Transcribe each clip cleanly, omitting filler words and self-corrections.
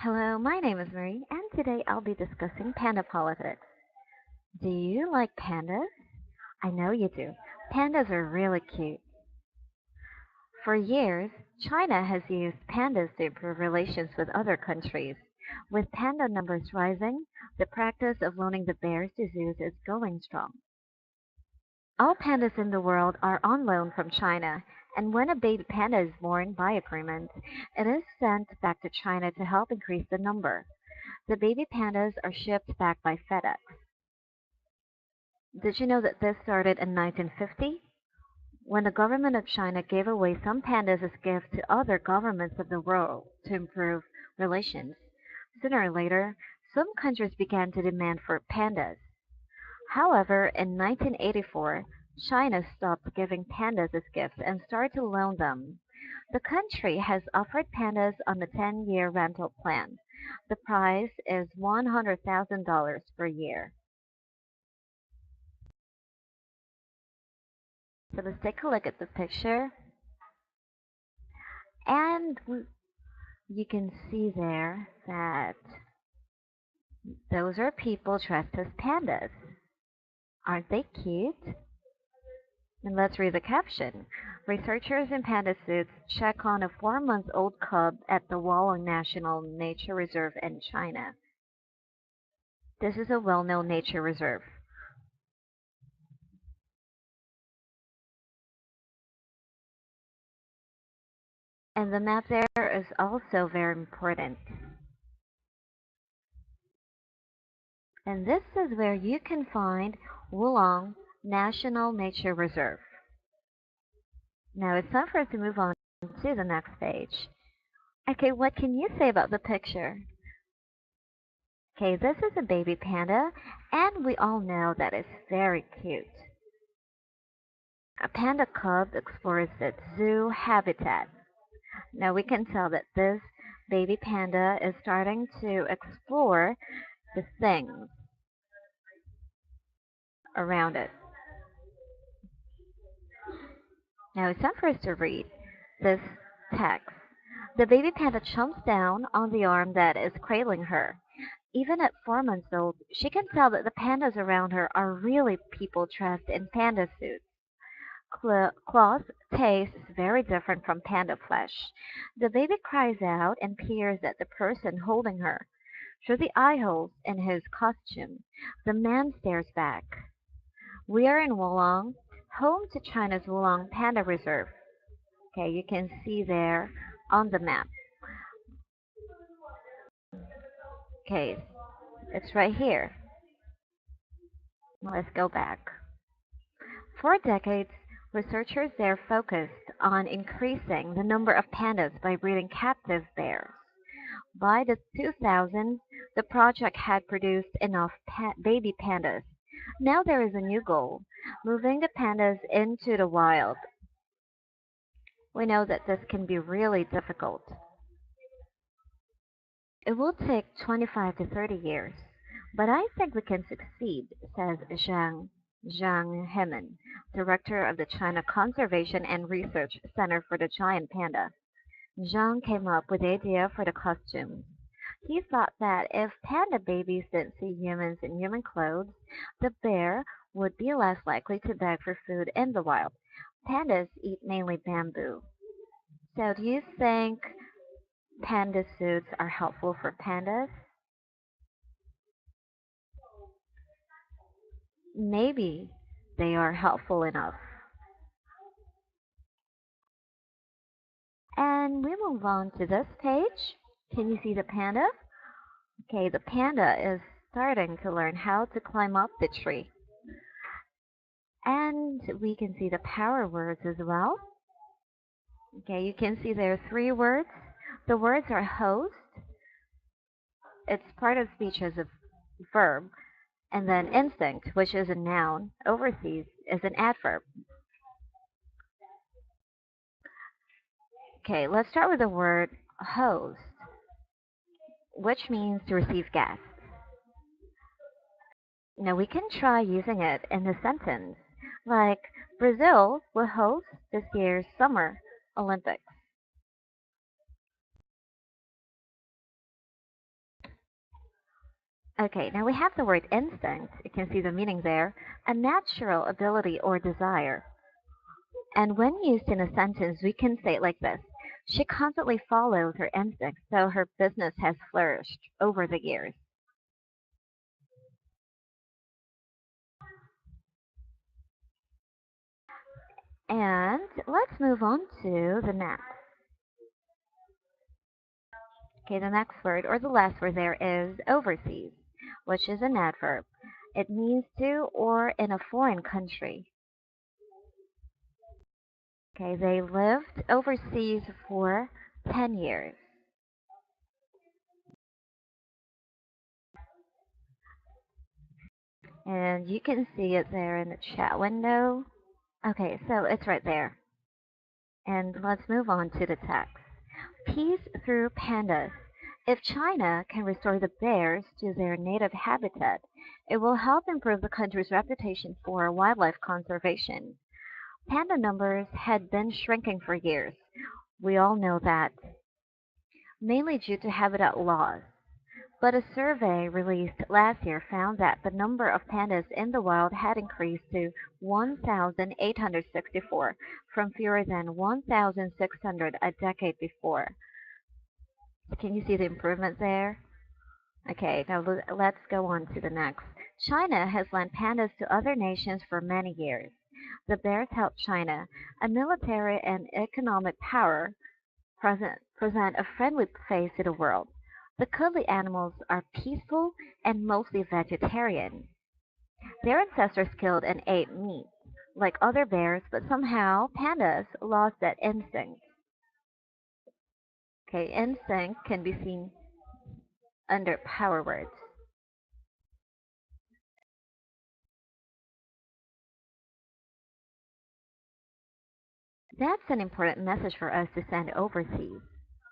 Hello, my name is Marie, and today I'll be discussing panda politics. Do you like pandas? I know you do. Pandas are really cute. For years, China has used pandas to improve relations with other countries. With panda numbers rising, the practice of loaning the bears to zoos is going strong. All pandas in the world are on loan from China, and when a baby panda is born by agreement, it is sent back to China to help increase the number. The baby pandas are shipped back by FedEx. Did you know that this started in 1950? When the government of China gave away some pandas as gifts to other governments of the world to improve relations. Sooner or later, some countries began to demand for pandas. However, in 1984, China stopped giving pandas as gifts and started to loan them. The country has offered pandas on a 10-year rental plan. The price is $100,000 per year. So let's take a look at the picture. And you can see there that those are people dressed as pandas. Aren't they cute? And let's read the caption. Researchers in panda suits check on a 4-month-old cub at the Wolong National Nature Reserve in China. This is a well-known nature reserve. And the map there is also very important. And this is where you can find Wolong National Nature Reserve. Now it's time for us to move on to the next page. Okay, what can you say about the picture? Okay, this is a baby panda, and we all know that it's very cute. A panda cub explores its zoo habitat. Now we can tell that this baby panda is starting to explore the things around it. Now it's time for us to read this text. The baby panda jumps down on the arm that is cradling her. Even at 4 months old, she can tell that the pandas around her are really people dressed in panda suits. Cloth tastes very different from panda flesh. The baby cries out and peers at the person holding her. Through the eye holes in his costume, the man stares back. We are in Wolong, home to China's Wolong Panda Reserve. Okay, you can see there on the map. Okay, it's right here. Let's go back. For decades, researchers there focused on increasing the number of pandas by breeding captive bears. By the 2000s, the project had produced enough baby pandas. Now there is a new goal, moving the pandas into the wild. We know that this can be really difficult. It will take 25 to 30 years, but I think we can succeed, says Zhang Hemin, director of the China Conservation and Research Center for the Giant Panda. Zhang came up with the idea for the costumes. He thought that if panda babies didn't see humans in human clothes, the bear would be less likely to beg for food in the wild. Pandas eat mainly bamboo. So do you think panda suits are helpful for pandas? Maybe they are helpful enough. And we move on to this page. Can you see the panda? Okay, the panda is starting to learn how to climb up the tree. And we can see the power words as well. Okay, you can see there are 3 words. The words are host, it's part of speech as a verb, and then instinct, which is a noun, overseas is an adverb. Okay, let's start with the word host, which means to receive guests. Now we can try using it in a sentence, like Brazil will host this year's Summer Olympics. Okay, now we have the word instinct. You can see the meaning there. A natural ability or desire. And when used in a sentence, we can say it like this. She constantly follows her instincts, so her business has flourished over the years. And let's move on to the next. Okay, the next word or the last word there is overseas, which is an adverb. It means to or in a foreign country. Okay, they lived overseas for 10 years. And you can see it there in the chat window. Okay, so it's right there. And let's move on to the text. Peace through pandas. If China can restore the bears to their native habitat, it will help improve the country's reputation for wildlife conservation. Panda numbers had been shrinking for years. We all know that, mainly due to habitat loss. But a survey released last year found that the number of pandas in the wild had increased to 1,864 from fewer than 1,600 a decade before. Can you see the improvement there? Okay, now let's go on to the next. China has lent pandas to other nations for many years. The bears help China, a military and economic power, present a friendly face to the world. The cuddly animals are peaceful and mostly vegetarian. Their ancestors killed and ate meat, like other bears, but somehow pandas lost that instinct. Okay, instinct can be seen under power words. That's an important message for us to send overseas.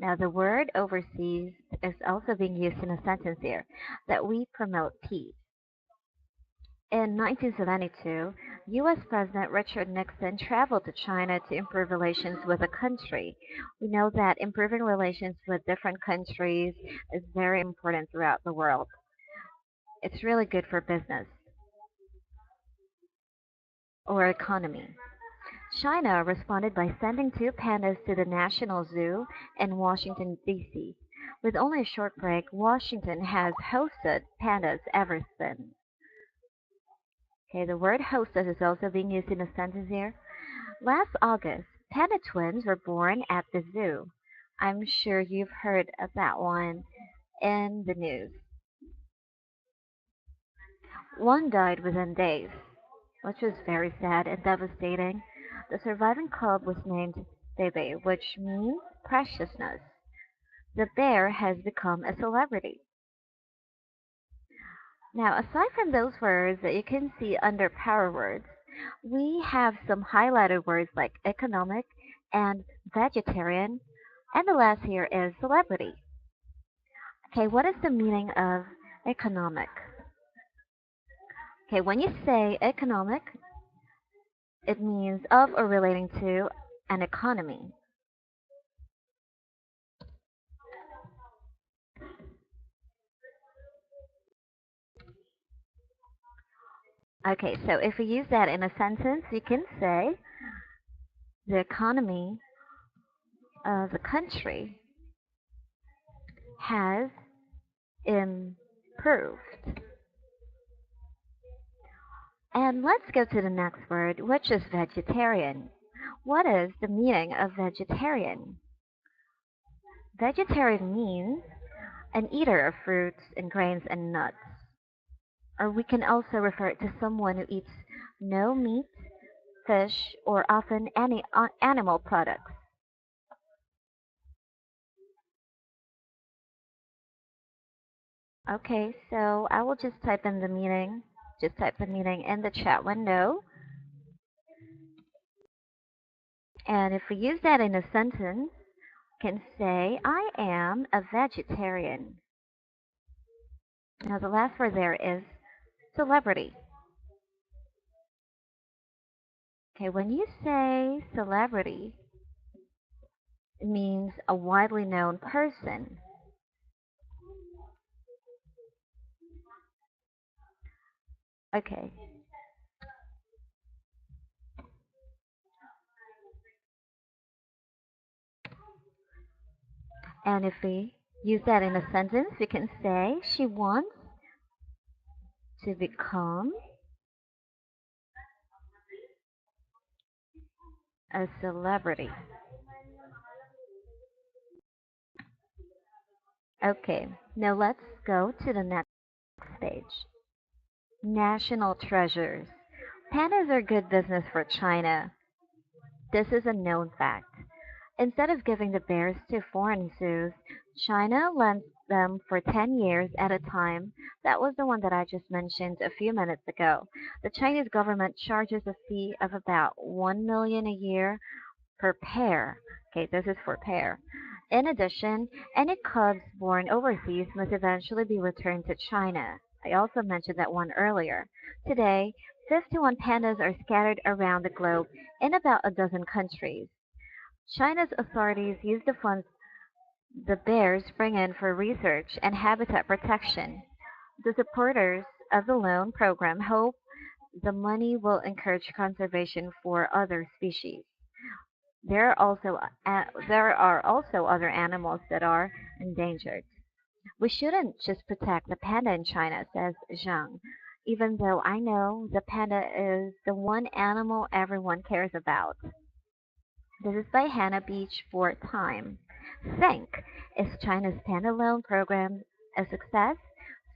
Now, the word overseas is also being used in a sentence here that we promote peace. In 1972, U.S. President Richard Nixon traveled to China to improve relations with the country. We know that improving relations with different countries is very important throughout the world. It's really good for business or economy. China responded by sending two pandas to the National Zoo in Washington, D.C. With only a short break, Washington has hosted pandas ever since. Okay, the word hosted is also being used in a sentence here. Last August, panda twins were born at the zoo. I'm sure you've heard of that one in the news. One died within days, which was very sad and devastating. The surviving cub was named Bebe, which means preciousness. The bear has become a celebrity. Now, aside from those words that you can see under power words, we have some highlighted words like economic and vegetarian, and the last here is celebrity. Okay, what is the meaning of economic? Okay, when you say economic, it means of or relating to an economy. Okay, so if we use that in a sentence, you can say the economy of the country has improved. And let's go to the next word, which is vegetarian. What is the meaning of vegetarian? Vegetarian means an eater of fruits and grains and nuts. Or we can also refer it to someone who eats no meat, fish, or often any animal products. Okay, so I will just type in the meaning. Just type the meaning in the chat window. And if we use that in a sentence, can say, I am a vegetarian. Now the last word there is celebrity. Okay, when you say celebrity, it means a widely known person. Okay. And if we use that in a sentence, we can say she wants to become a celebrity. Okay, now let's go to the next page. National treasures. Pandas are good business for China. This is a known fact. Instead of giving the bears to foreign zoos, China lends them for 10 years at a time. That was the one that I just mentioned a few minutes ago. The Chinese government charges a fee of about 1 million a year per pair. Okay, this is for pair. In addition, any cubs born overseas must eventually be returned to China. I also mentioned that one earlier. Today, 51 pandas are scattered around the globe in about a dozen countries. China's authorities use the funds the bears bring in for research and habitat protection. The supporters of the loan program hope the money will encourage conservation for other species. There are also other animals that are endangered. We shouldn't just protect the panda in China, says Zhang, even though I know the panda is the one animal everyone cares about. This is by Hannah Beach for Time. Think, is China's panda loan program a success?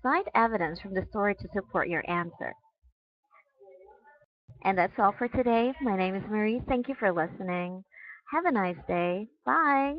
Cite evidence from the story to support your answer. And that's all for today. My name is Marie. Thank you for listening. Have a nice day. Bye.